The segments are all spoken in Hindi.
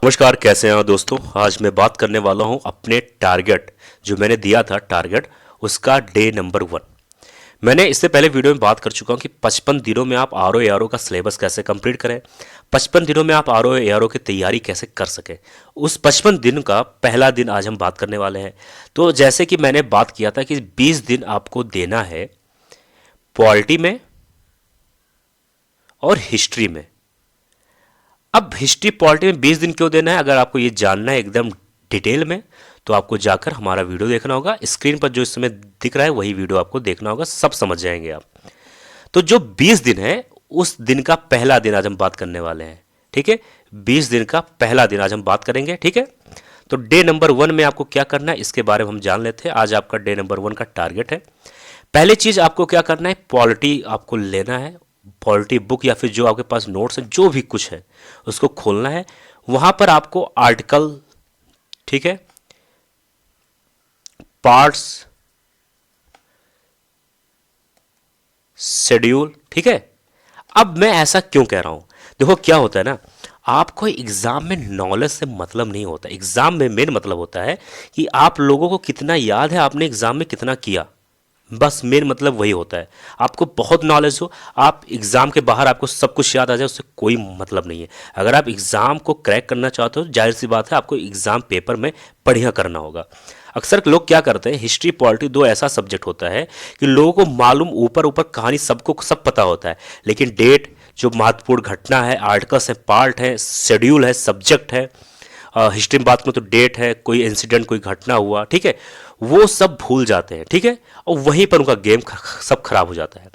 नमस्कार, कैसे हैं आप दोस्तों। आज मैं बात करने वाला हूं अपने टारगेट जो मैंने दिया था टारगेट उसका डे नंबर 1। मैंने इससे पहले वीडियो में बात कर चुका हूं कि 55 दिनों में आप R O A R O का सिलेबस कैसे कंप्लीट करें, 55 दिनों में आप R O A R O की तैयारी कैसे कर सकें। उस 55 दिन का पहला दिन आज हम बात करने वाले हैं। तो जैसे कि मैंने बात किया था कि 20 दिन आपको देना है पॉलिटी में और हिस्ट्री में। अब हिस्ट्री पॉलिटी में 20 दिन क्यों देना है, अगर आपको ये जानना है एकदम डिटेल में तो आपको जाकर हमारा वीडियो देखना होगा। स्क्रीन पर जो इस समय दिख रहा है वही वीडियो आपको देखना होगा, सब समझ जाएंगे आप। तो जो 20 दिन है उस दिन का पहला दिन आज हम बात करने वाले हैं, ठीक है। 20 दिन का पहला दिन आज हम बात करेंगे, ठीक है। तो डे नंबर 1 में आपको क्या करना है इसके बारे में हम जान लेते हैं। आज आपका डे नंबर 1 का टारगेट है। पहली चीज आपको क्या करना है, पॉलिटी आपको लेना है। पॉलिटी बुक या फिर जो आपके पास नोट्स है जो भी कुछ है उसको खोलना है। वहां पर आपको आर्टिकल, ठीक है, पार्ट्स, शेड्यूल, ठीक है। अब मैं ऐसा क्यों कह रहा हूं, देखो क्या होता है ना, आपको एग्जाम में नॉलेज से मतलब नहीं होता। एग्जाम में मेन मतलब होता है कि आप लोगों को कितना याद है, आपने एग्जाम में कितना किया, बस मेन मतलब वही होता है। आपको बहुत नॉलेज हो, आप एग्जाम के बाहर आपको सब कुछ याद आ जाए, उससे कोई मतलब नहीं है। अगर आप एग्जाम को क्रैक करना चाहते हो जाहिर सी बात है आपको एग्जाम पेपर में बढ़िया करना होगा। अक्सर लोग क्या करते हैं, हिस्ट्री पॉलिटी दो ऐसा सब्जेक्ट होता है कि लोगों को मालूम ऊपर ऊपर कहानी सबको सब पता होता है, लेकिन डेट, जो महत्वपूर्ण घटना है, आर्टिकल्स है, पार्ट है, शेड्यूल है, सब्जेक्ट है, हिस्ट्री में बात करूँ तो डेट है, कोई इंसिडेंट कोई घटना हुआ, ठीक है, वो सब भूल जाते हैं, ठीक है। और वहीं पर उनका गेम सब खराब हो जाता है।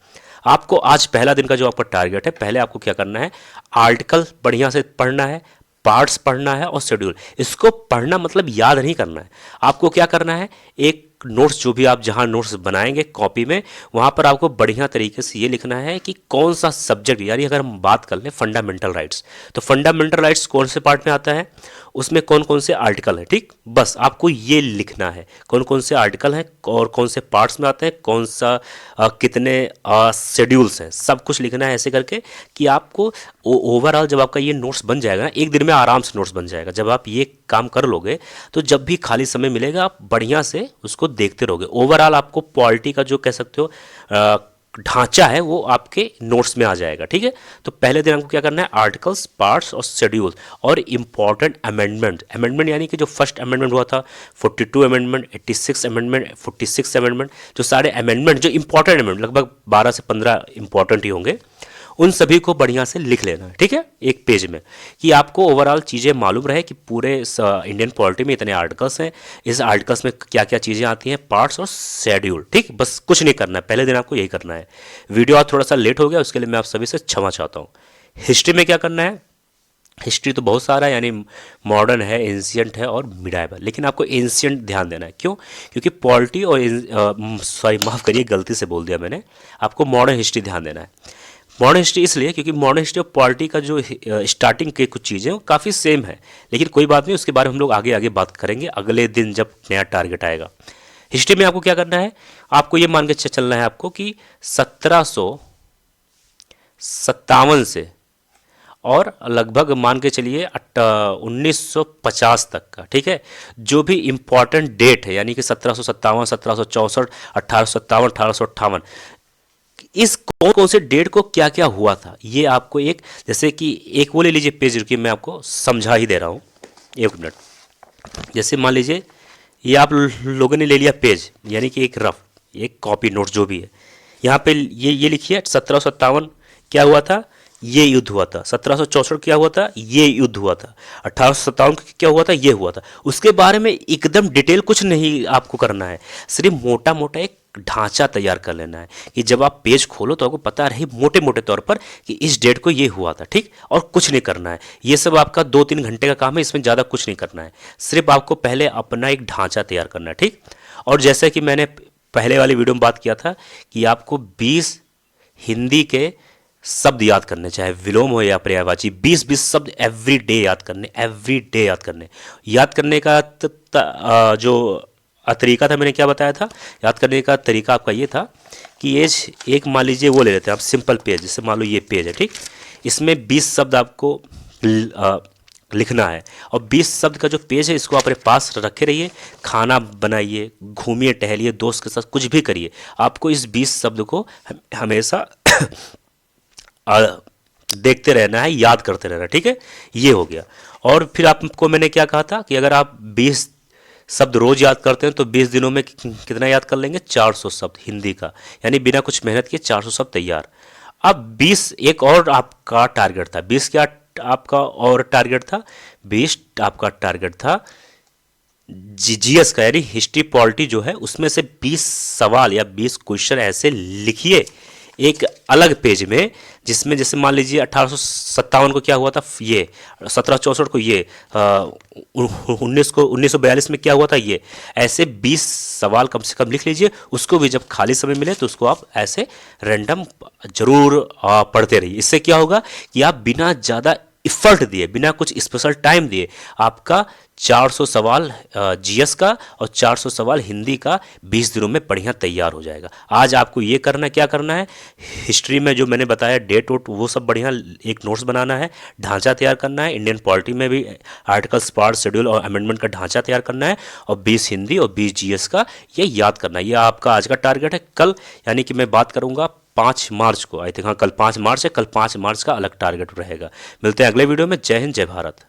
आपको आज पहला दिन का जो आपका टारगेट है, पहले आपको क्या करना है, आर्टिकल बढ़िया से पढ़ना है, पार्ट्स पढ़ना है और शेड्यूल। इसको पढ़ना मतलब याद नहीं करना है। आपको क्या करना है, एक नोट्स जो भी आप जहां नोट्स बनाएंगे कॉपी में, वहां पर आपको बढ़िया तरीके से ये लिखना है कि कौन सा सब्जेक्ट, यानी अगर हम बात कर लें फंडामेंटल राइट्स, तो फंडामेंटल राइट्स कौन से पार्ट में आता है, उसमें कौन कौन से आर्टिकल है, ठीक। बस आपको ये लिखना है कौन कौन से आर्टिकल हैं और कौन से पार्ट्स में आते हैं, कौन सा कितने शेड्यूल्स हैं, सब कुछ लिखना है ऐसे करके कि आपको ओवरऑल जब आपका ये नोट्स बन जाएगा ना, एक दिन में आराम से नोट्स बन जाएगा। जब आप ये काम कर लोगे तो जब भी खाली समय मिलेगा आप बढ़िया से उसको देखते रहोगे। ओवरऑल आपको पॉलिटी का जो कह सकते हो ढांचा है वो आपके नोट्स में आ जाएगा, ठीक है। तो पहले दिन आपको क्या करना है, आर्टिकल्स, पार्ट्स और शेड्यूल और इंपॉर्टेंट अमेंडमेंट। अमेंडमेंट यानी कि जो फर्स्ट अमेंडमेंट हुआ था, 42 अमेंडमेंट, 86 अमेंडमेंट, 46 अमेंडमेंट, जो सारे अमेंडमेंट जो इंपॉर्टेंट अमेंडमेंट, लगभग 12 से 15 इंपॉर्टेंट ही होंगे, उन सभी को बढ़िया से लिख लेना, ठीक है, एक पेज में, कि आपको ओवरऑल चीज़ें मालूम रहे कि पूरे इंडियन पॉलिटी में इतने आर्टिकल्स हैं, इस आर्टिकल्स में क्या क्या चीज़ें आती हैं, पार्ट्स और शेड्यूल, ठीक। बस कुछ नहीं करना है, पहले दिन आपको यही करना है। वीडियो आज थोड़ा सा लेट हो गया, उसके लिए मैं आप सभी से क्षमा चाहता हूँ। हिस्ट्री में क्या करना है, हिस्ट्री तो बहुत सारा है, यानी मॉडर्न है, एंशियंट है और मिडाइवल, लेकिन आपको एंशियंट ध्यान देना है। क्यों, क्योंकि पॉलिटी और सॉरी माफ़ करिए गलती से बोल दिया मैंने, आपको मॉडर्न हिस्ट्री ध्यान देना है। मॉडर्न हिस्ट्री इसलिए क्योंकि मॉडर्न हिस्ट्री और पॉलिटी का जो स्टार्टिंग के कुछ चीज़ें वो काफ़ी सेम है, लेकिन कोई बात नहीं, उसके बारे में हम लोग आगे आगे बात करेंगे अगले दिन जब नया टारगेट आएगा। हिस्ट्री में आपको क्या करना है, आपको ये मान के चलना है आपको कि 1757 से और लगभग मान के चलिए 1950 तक का, ठीक है, जो भी इंपॉर्टेंट डेट है, यानी कि 1757, 1764, 1857, 1858, इस कौन कौन से डेट को क्या क्या हुआ था, ये आपको एक, जैसे कि एक वो ले लीजिए पेज, रुकिए मैं आपको समझा ही दे रहा हूँ, एक मिनट। जैसे मान लीजिए ये आप लोगों ने ले लिया पेज, यानी कि एक रफ, एक कॉपी नोट जो भी है, यहाँ पे ये लिखिए 1757 क्या हुआ था, ये युद्ध हुआ था, 1764 क्या हुआ था, ये युद्ध हुआ था, 1857 क्या हुआ था, ये हुआ था। उसके बारे में एकदम डिटेल कुछ नहीं आपको करना है, सिर्फ मोटा मोटा एक ढांचा तैयार कर लेना है कि जब आप पेज खोलो तो आपको पता रहे मोटे मोटे तौर पर कि इस डेट को ये हुआ था, ठीक। और कुछ नहीं करना है, ये सब आपका 2-3 घंटे का काम है, इसमें ज़्यादा कुछ नहीं करना है, सिर्फ आपको पहले अपना एक ढांचा तैयार करना है, ठीक। और जैसे कि मैंने पहले वाली वीडियो में बात किया था कि आपको 20 हिंदी के शब्द याद करने, चाहे विलोम हो या पर्यायवाची, 20-20 शब्द एवरी डे याद करने, एवरी डे याद करने। याद करने का जो तरीका था, मैंने क्या बताया था, याद करने का तरीका आपका ये था कि एज एक मान लीजिए वो ले लेते हैं आप सिंपल पेज, जैसे मान लो ये पेज है, ठीक। इसमें 20 शब्द आपको लिखना है। और 20 शब्द का जो पेज है इसको अपने पास रखे रहिए, खाना बनाइए, घूमिए टहलिए, दोस्त के साथ कुछ भी करिए, आपको इस 20 शब्द को हमेशा आ, देखते रहना है, याद करते रहना है, ठीक है। ये हो गया। और फिर आपको मैंने क्या कहा था कि अगर आप 20 शब्द रोज याद करते हैं तो 20 दिनों में कितना याद कर लेंगे, 400 शब्द हिंदी का, यानी बिना कुछ मेहनत किए 400 शब्द तैयार। अब 20 एक और आपका टारगेट था, 20 क्या आपका और टारगेट था, 20 आपका टारगेट था जीएस का, यानी हिस्ट्री पॉलिटी जो है उसमें से 20 सवाल या 20 क्वेश्चन ऐसे लिखिए एक अलग पेज में, जिसमें जैसे मान लीजिए 1857 को क्या हुआ था, ये 1764 को ये 1942 में क्या हुआ था, ये ऐसे 20 सवाल कम से कम लिख लीजिए। उसको भी जब खाली समय मिले तो उसको आप ऐसे रैंडम जरूर पढ़ते रहिए। इससे क्या होगा कि आप बिना ज़्यादा इफर्ट दिए, बिना कुछ स्पेशल टाइम दिए, आपका 400 सवाल जीएस का और 400 सवाल हिंदी का 20 दिनों में बढ़िया तैयार हो जाएगा। आज आपको ये करना है, क्या करना है, हिस्ट्री में जो मैंने बताया डेट वोट वो सब बढ़िया एक नोट्स बनाना है, ढांचा तैयार करना है, इंडियन पॉलिटी में भी आर्टिकल्स, पार्ट, शेड्यूल और अमेंडमेंट का ढांचा तैयार करना है, और 20 हिंदी और 20 जीएस का ये याद करना है। ये आपका आज का टारगेट है। कल यानी कि मैं बात करूंगा 5 मार्च को, आई थिंक हाँ कल 5 मार्च है, कल 5 मार्च का अलग टारगेट रहेगा। मिलते हैं अगले वीडियो में। जय हिंद, जय भारत।